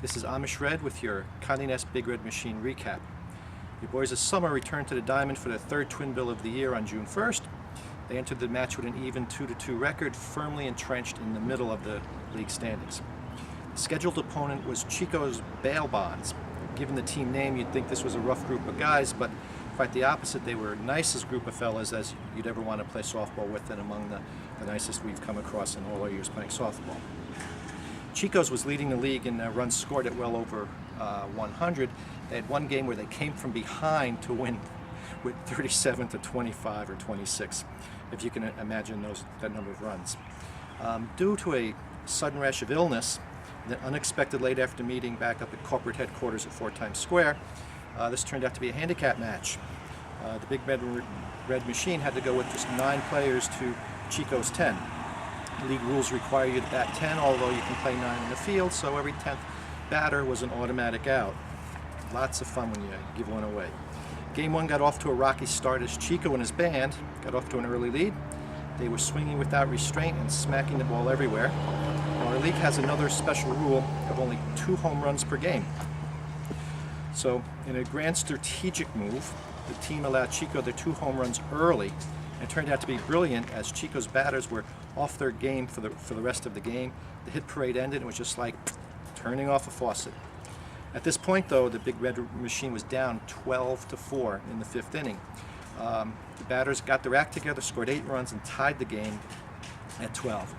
This is Amish Red with your Conde Nast Big Red Machine recap. Your boys this summer returned to the diamond for their third twin bill of the year on June 1st. They entered the match with an even 2-2 record, firmly entrenched in the middle of the league standings. The scheduled opponent was Chico's Bail Bonds. Given the team name, you'd think this was a rough group of guys, but quite the opposite. They were nicest group of fellas as you'd ever want to play softball with, and among the nicest we've come across in all our years playing softball. Chico's was leading the league in runs scored at well over 100. They had one game where they came from behind to win with 37-25 or 26, if you can imagine that number of runs. Due to a sudden rash of illness, the unexpected late after meeting back up at corporate headquarters at 4 Times Square, this turned out to be a handicap match. The Big Red Machine had to go with just 9 players to Chico's 10. League rules require you to bat 10, although you can play 9 in the field, so every 10th batter was an automatic out. Lots of fun when you give one away. Game 1 got off to a rocky start as Chico and his band got off to an early lead. They were swinging without restraint and smacking the ball everywhere. Our league has another special rule of only 2 home runs per game. So in a grand strategic move, the team allowed Chico their 2 home runs early. It turned out to be brilliant as Chico's batters were off their game for the rest of the game. The hit parade ended and it was just like turning off a faucet. At this point, though, the Big Red Machine was down 12-4 in the 5th inning. The batters got their act together, scored 8 runs, and tied the game at 12.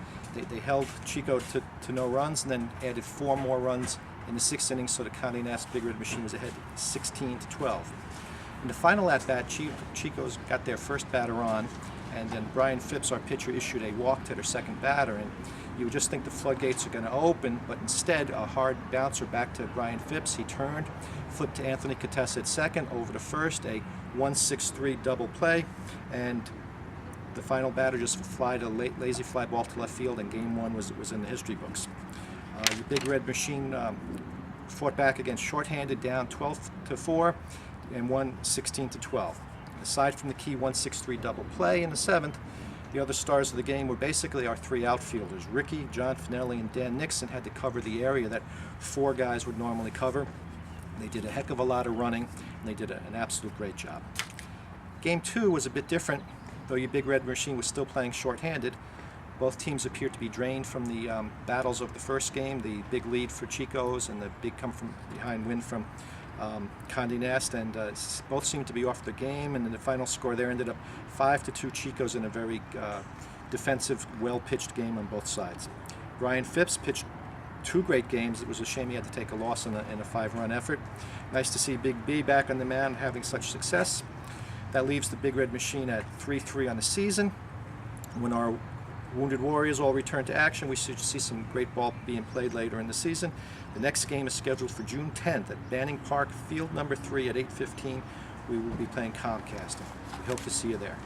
They held Chico to no runs and then added 4 more runs in the 6th inning, so the Conde Nast Big Red Machine was ahead 16-12. In the final at-bat, Chico's got their first batter on, and then Brian Phipps, our pitcher, issued a walk to their second batter, and you would just think the floodgates are going to open, but instead a hard bouncer back to Brian Phipps. He turned, flipped to Anthony Contessa at second, over to first, a 1-6-3 double play, and the final batter just flied a lazy fly ball to left field, and Game 1 was in the history books. The Big Red Machine fought back against shorthanded, down 12-4, and won 16-12. Aside from the key 1-6-3 double play in the 7th, the other stars of the game were basically our 3 outfielders. Ricky, John Finelli, and Dan Nixon had to cover the area that 4 guys would normally cover. They did a heck of a lot of running, and they did an absolute great job. Game 2 was a bit different, though your Big Red Machine was still playing shorthanded. Both teams appeared to be drained from the battles of the first game, the big lead for Chico's and the big come-from-behind win from Conde Nast, and both seemed to be off their game, and then the final score there ended up 5-2 Chico's in a very defensive, well-pitched game on both sides. Brian Phipps pitched 2 great games. It was a shame he had to take a loss in a 5-run effort. Nice to see Big B back on the mound having such success. That leaves the Big Red Machine at 3-3 on the season. When our Wounded Warriors all return to action, we should see some great ball being played later in the season. The next game is scheduled for June 10th at Banning Park, field number 3 at 8:15. We will be playing Comcast. We hope to see you there.